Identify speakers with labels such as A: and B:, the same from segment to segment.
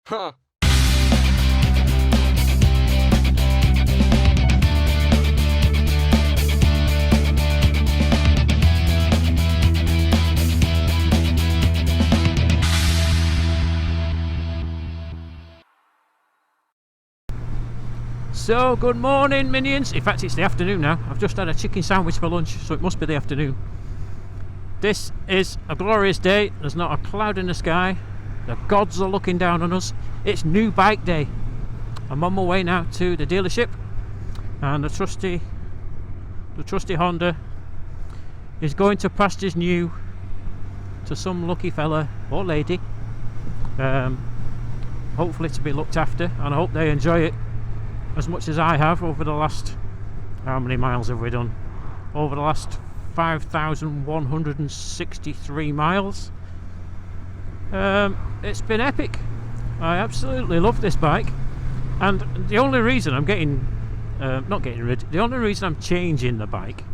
A: Huh.
B: So, good morning, minions. In fact, it's the afternoon now. I've just had a chicken sandwich for lunch, so it must be the afternoon. This is a glorious day. There's not a cloud in the sky. The gods are looking down on us. It's new bike day. I'm on my way now to the dealership, and the trusty Honda is going to pastures new to some lucky fella or lady. Hopefully to be looked after, and I hope they enjoy it as much as I have over the last, how many miles have we done? Over the last 5,163 miles. It's been epic. I absolutely love this bike, and the only reason I'm the only reason I'm changing the bike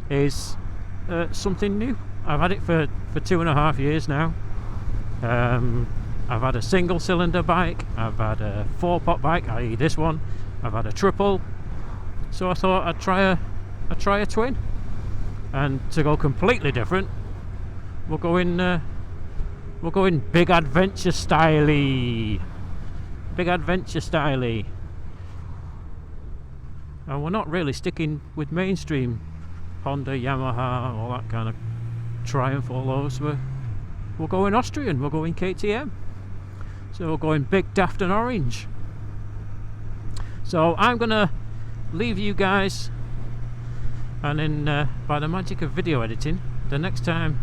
B: is something new. I've had it for 2.5 years now. I've had a single cylinder bike, I've had a 4-pot bike, i.e. this one, I've had a triple, so I thought I'd try a twin. And to go completely different, we're going big adventure styley. And we're not really sticking with mainstream Honda, Yamaha, all that kind of Triumph, all those. We're going Austrian, we're going KTM. So we're going big, daft and orange. So I'm gonna leave you guys, and then by the magic of video editing, the next time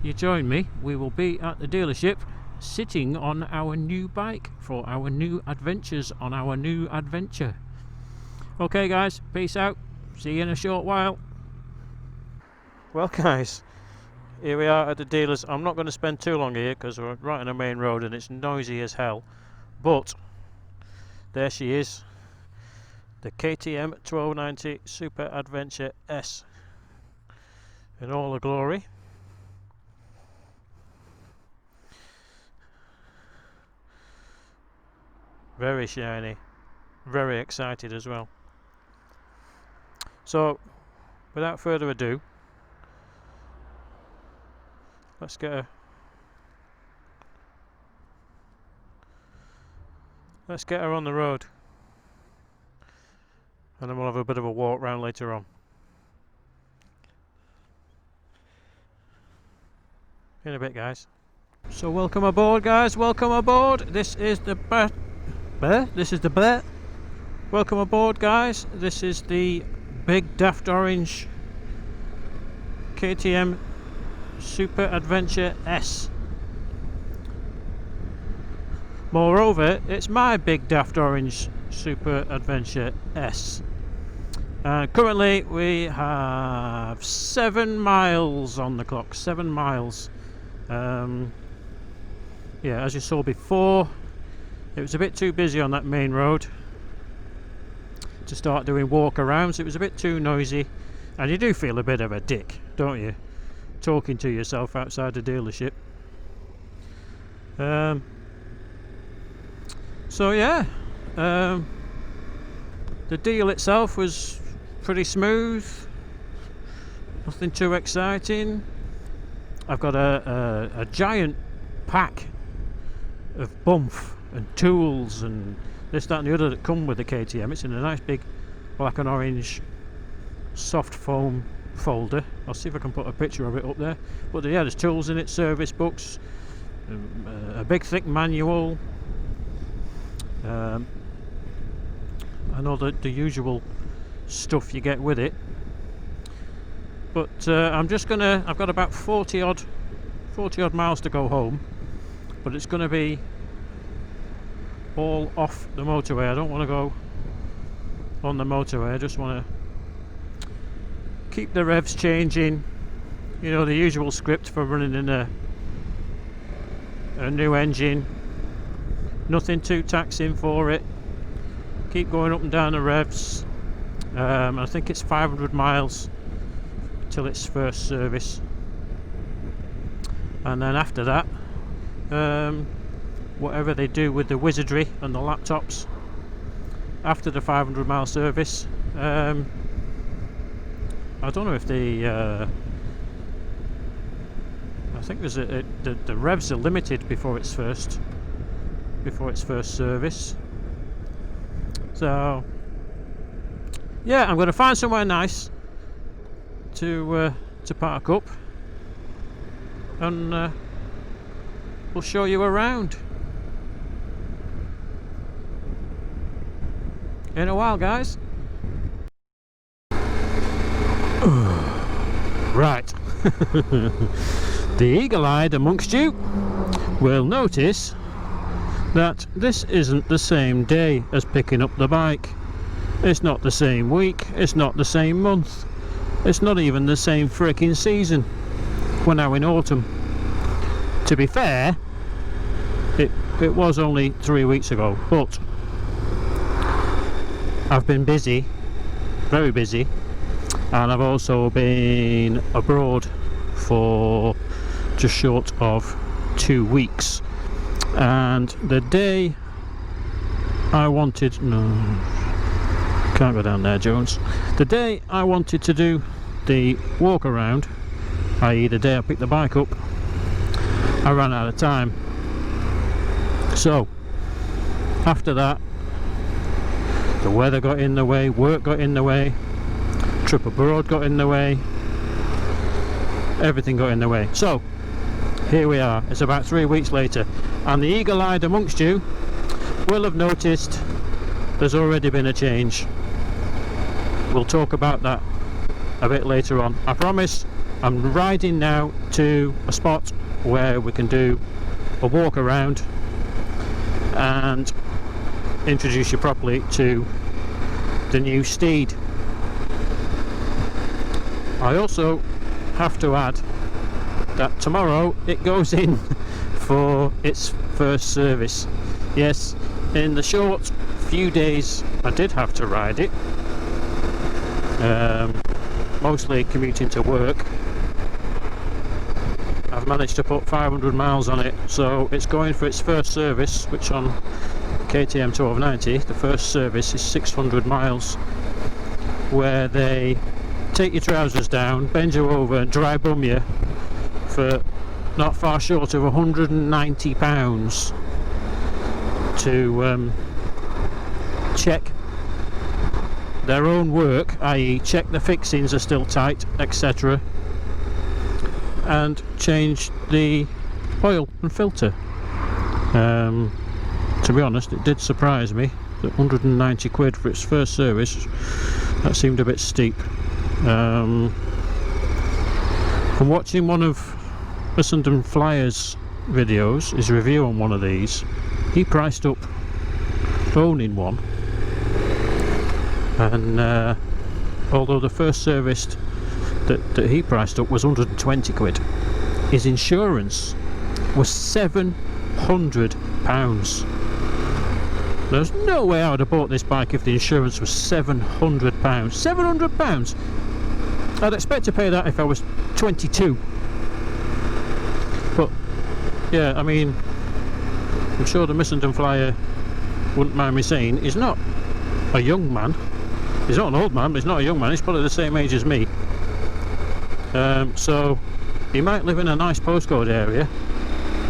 B: you join me, we will be at the dealership sitting on our new bike for our new adventures on our new adventure. Okay guys, peace out, see you in a short while. Well guys, here we are at the dealers. I'm not going to spend too long here because we're right on the main road and it's noisy as hell, but there she is, the KTM 1290 Super Adventure S in all her glory. Very shiny, very excited as well. So without further ado, let's get her on the road, and then we'll have a bit of a walk round later on. In a bit, guys. So welcome aboard, guys. Welcome aboard. This is the Welcome aboard, guys. This is the big daft orange KTM Super Adventure S. Moreover, it's my big daft orange Super Adventure S. Currently we have 7 miles on the clock. 7 miles. Yeah, as you saw before, it was a bit too busy on that main road to start doing walk-arounds. It was a bit too noisy, and you do feel a bit of a dick, don't you, talking to yourself outside the dealership. So yeah, the deal itself was pretty smooth, nothing too exciting. I've got a giant pack of bump and tools and this, that and the other that come with the KTM. It's in a nice big black and orange soft foam folder. I'll see if I can put a picture of it up there. But yeah, there's tools in it, service books, a big thick manual, I know the usual stuff you get with it. But I've got about 40 odd miles to go home, but it's going to be all off the motorway. I don't want to go on the motorway. I just want to keep the revs changing, you know, the usual script for running in a new engine. Nothing too taxing for it. Keep going up and down the revs. I think it's 500 miles till its first service, and then after that whatever they do with the wizardry and the laptops after the 500-mile service. I don't know if they I think there's the revs are limited before its first service. So yeah, I'm going to find somewhere nice to park up, and we'll show you around in a while, guys. Right. The eagle-eyed amongst you will notice that this isn't the same day as picking up the bike. It's not the same week, it's not the same month, it's not even the same freaking season. We're now in autumn. To be fair, it was only 3 weeks ago, but I've been busy, very busy, and I've also been abroad for just short of 2 weeks. And the day I wanted, no, can't go down there, Jones. The day I wanted to do the walk around, i.e. the day I picked the bike up, I ran out of time. So after that, the weather got in the way, work got in the way, trip abroad got in the way, everything got in the way. So here we are, it's about 3 weeks later, and the eagle-eyed amongst you will have noticed there's already been a change. We'll talk about that a bit later on. I promise. I'm riding now to a spot where we can do a walk around and introduce you properly to the new steed. I also have to add that tomorrow it goes in for its first service. Yes, in the short few days I did have to ride it, mostly commuting to work, I've managed to put 500 miles on it, so it's going for its first service, which on KTM 1290 the first service is 600 miles, where they take your trousers down, bend you over and dry bum you for not far short of £190 to check their own work, i.e. check the fixings are still tight, etc., and change the oil and filter. To be honest, it did surprise me that 190 quid for its first service, that seemed a bit steep. From watching one of Essendon Flyers videos, his review on one of these, he priced up owning one, and although the first service that he priced up was 120 quid, his insurance was £700. There's no way I would have bought this bike if the insurance was £700. £700! I'd expect to pay that if I was 22. But yeah, I mean, I'm sure the Missenden Flyer wouldn't mind me saying he's not a young man. He's not an old man, but he's not a young man. He's probably the same age as me. So he might live in a nice postcode area,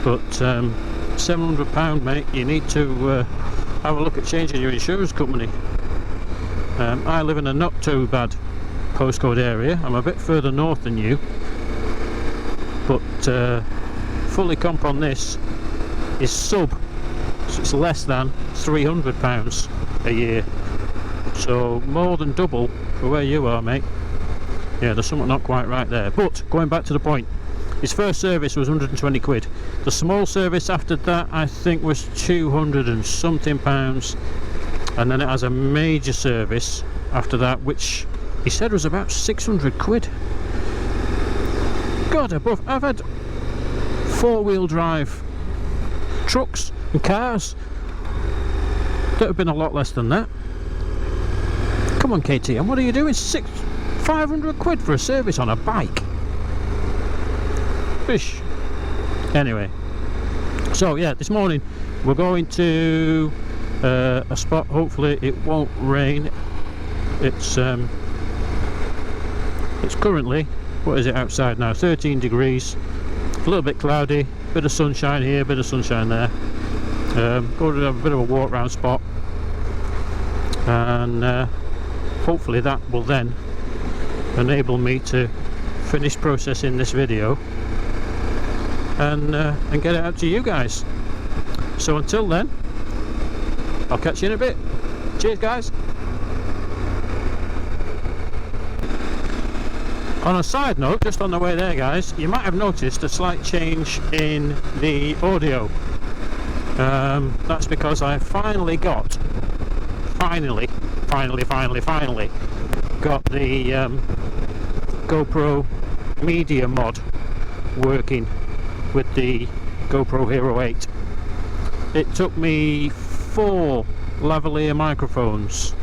B: but £700, mate, you need to have a look at changing your insurance company. I live in a not too bad postcode area. I'm a bit further north than you, but fully comp on this is so it's less than £300 a year, so more than double for where you are, mate. Yeah, there's something not quite right there. But going back to the point, his first service was 120 quid. The small service after that I think was 200 and something pounds, and then it has a major service after that, which he said was about 600 quid. God above, I've had four-wheel drive trucks and cars that have been a lot less than that. Come on, KTM, what are you doing? 500 quid for a service on a bike? Fish. Anyway, So yeah, this morning we're going to a spot. Hopefully it won't rain. It's currently, what is it outside now, 13 degrees, a little bit cloudy, bit of sunshine here, bit of sunshine there. Going to have a bit of a walk round spot, and hopefully that will then enable me to finish processing this video and get it out to you guys. So until then, I'll catch you in a bit. Cheers guys. On a side note, just on the way there guys, you might have noticed a slight change in the audio. That's because I finally got the GoPro Media Mod working with the GoPro Hero 8. It took me 4 lavalier microphones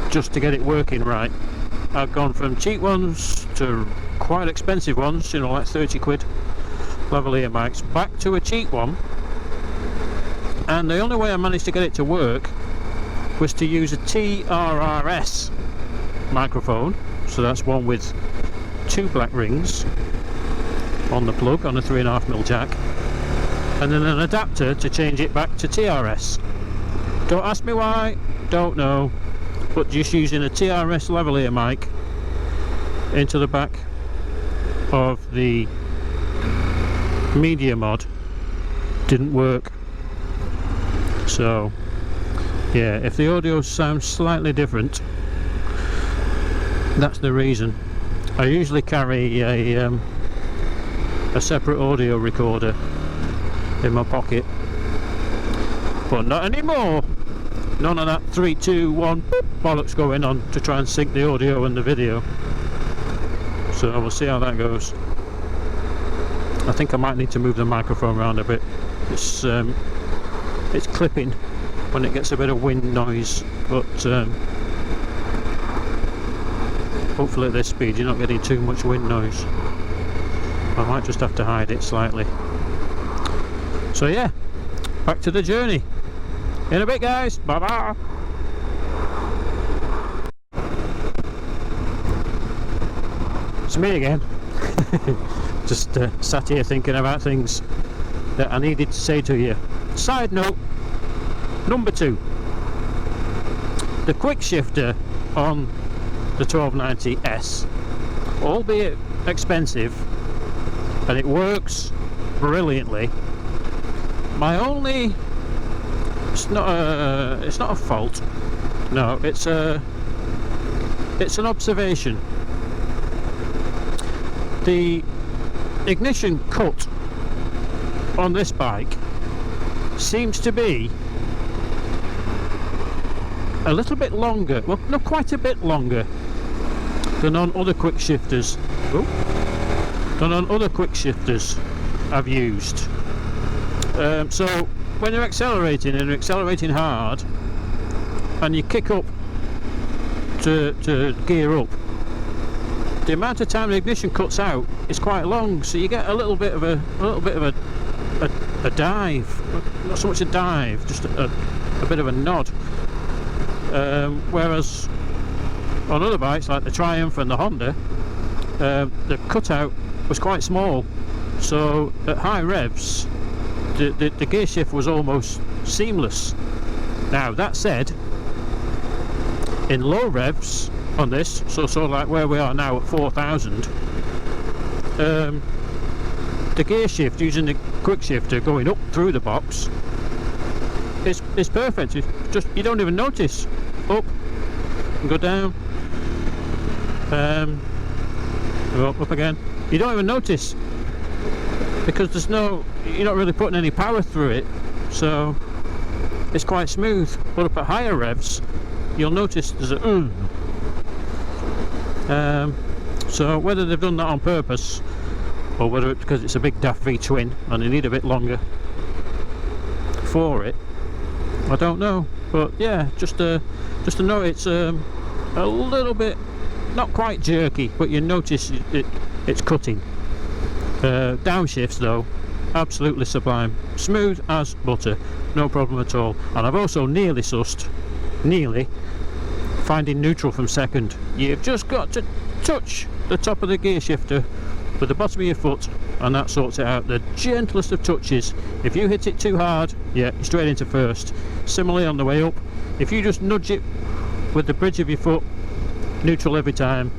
B: just to get it working right. I've gone from cheap ones to quite expensive ones, you know, like 30 quid lavalier mics, back to a cheap one, and the only way I managed to get it to work was to use a TRRS microphone. So that's one with 2 black rings on the plug on a 3.5mm jack, and then an adapter to change it back to TRS. Don't ask me why, don't know, but just using a TRS lavalier mic into the back of the Media Mod didn't work. So yeah, if the audio sounds slightly different, that's the reason. I usually carry a separate audio recorder in my pocket, but not anymore. None of that 3, 2, 1 bollocks going on to try and sync the audio and the video. So we'll see how that goes. I think I might need to move the microphone around a bit. It's clipping when it gets a bit of wind noise, but hopefully at this speed you're not getting too much wind noise. I might just have to hide it slightly. So yeah, back to the journey in a bit guys. Bye bye. It's me again. Just sat here thinking about things that I needed to say to you. Side note number 2, the quick shifter on the 1290S, albeit expensive, and it works brilliantly. My only, it's not a fault, no, it's an observation. The ignition cut on this bike seems to be a little bit longer, well, not quite a bit longer than on other quick shifters. I've used. So when you're accelerating and you're accelerating hard and you kick up to gear up, the amount of time the ignition cuts out is quite long, so you get a little bit of a dive. Not so much a dive, just a bit of a nod. Whereas on other bikes like the Triumph and the Honda, the cutout was quite small, so at high revs the gear shift was almost seamless. Now that said, in low revs on this, so like where we are now at 4,000, the gear shift using the quick shifter going up through the box is perfect. It's just, you don't even notice. Up and go down, go up again. You don't even notice because there's no, you're not really putting any power through it, so it's quite smooth. But up at higher revs you'll notice there's a so whether they've done that on purpose or whether it's because it's a big daft V twin and they need a bit longer for it, I don't know. But yeah, just to know it's a little bit, not quite jerky, but you notice it's cutting. Downshifts though, absolutely sublime, smooth as butter, no problem at all. And I've also nearly sussed, finding neutral from second. You've just got to touch the top of the gear shifter with the bottom of your foot, and that sorts it out. The gentlest of touches. If you hit it too hard, yeah, you're straight into first. Similarly on the way up, if you just nudge it with the bridge of your foot, neutral every time.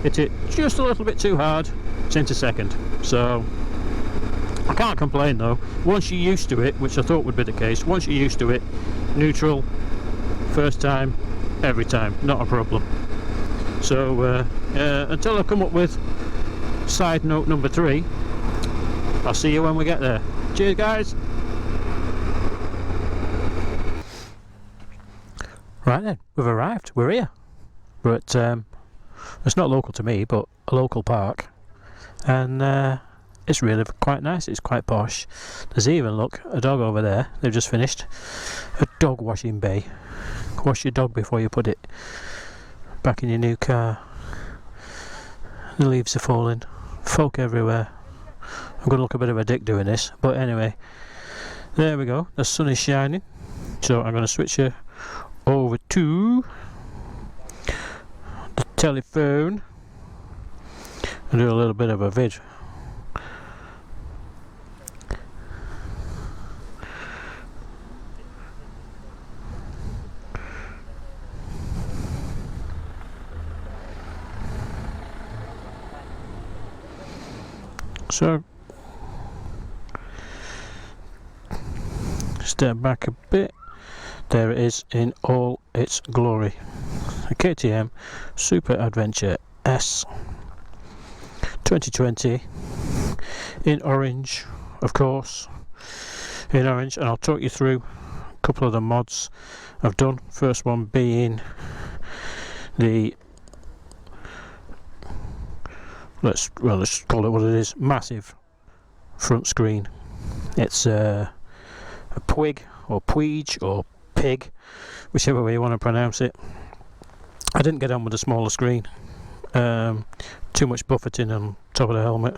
B: Hit it just a little bit too hard, it's into second. So I can't complain though. Once you're used to it, which I thought would be the case, once you're used to it, neutral first time, every time, not a problem. So until I come up with side note number 3, I'll see you when we get there. Cheers guys. Right then, we've arrived, we're here. We're at, it's not local to me, but a local park, and it's really quite nice. It's quite posh. There's even, look, a dog over there. They've just finished a dog washing bay. Wash your dog before you put it back in your new car. The leaves are falling, folk everywhere. I'm going to look a bit of a dick doing this, but anyway, there we go. The sun is shining, so I'm going to switch you over to the telephone and do a little bit of a vid. So step back a bit. There it is in all its glory. A KTM Super Adventure S 2020 in orange, of course, in orange, and I'll talk you through a couple of the mods I've done. First one being the let's call it what it is, massive front screen. It's a Puig or Puig or Pig, whichever way you want to pronounce it. I didn't get on with the smaller screen, too much buffeting on top of the helmet.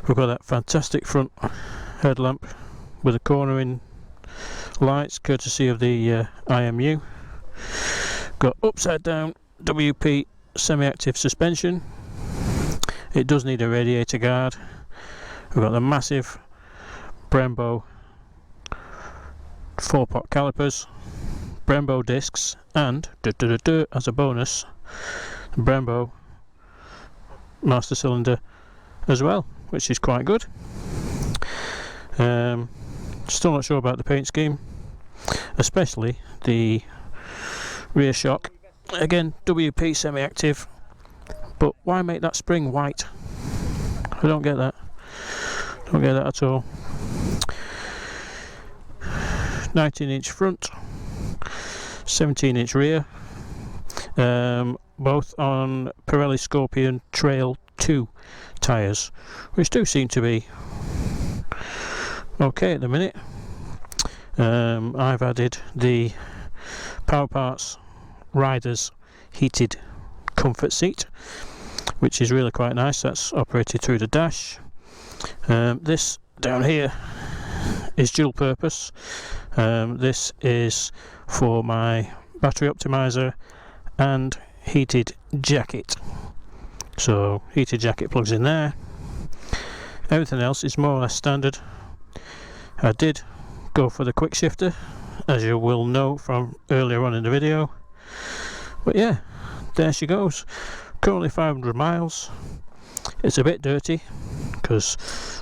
B: We've got that fantastic front headlamp with the cornering lights courtesy of the IMU. Got upside down WP semi-active suspension. It does need a radiator guard. We've got the massive Brembo 4-pot calipers, Brembo discs, and as a bonus, Brembo master cylinder as well, which is quite good. Still not sure about the paint scheme, especially the rear shock. Again, WP semi-active, but why make that spring white? I don't get that. Don't get that at all. 19-inch front, 17-inch rear, both on Pirelli Scorpion Trail 2 tyres, which do seem to be okay at the minute. I've added the Power Parts Riders heated comfort seat, which is really quite nice. That's operated through the dash. This down here is dual purpose. This is for my battery optimizer and heated jacket. So heated jacket plugs in there. Everything else is more or less standard. I did go for the quick shifter, as you will know from earlier on in the video. But yeah, there she goes. Currently 500 miles. It's a bit dirty because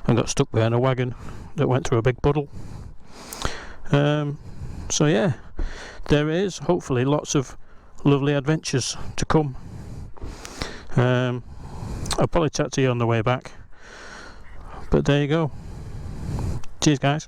B: I got stuck behind a wagon that went through a big puddle. So yeah, there is hopefully lots of lovely adventures to come. I'll probably chat to you on the way back, but there you go. Cheers guys.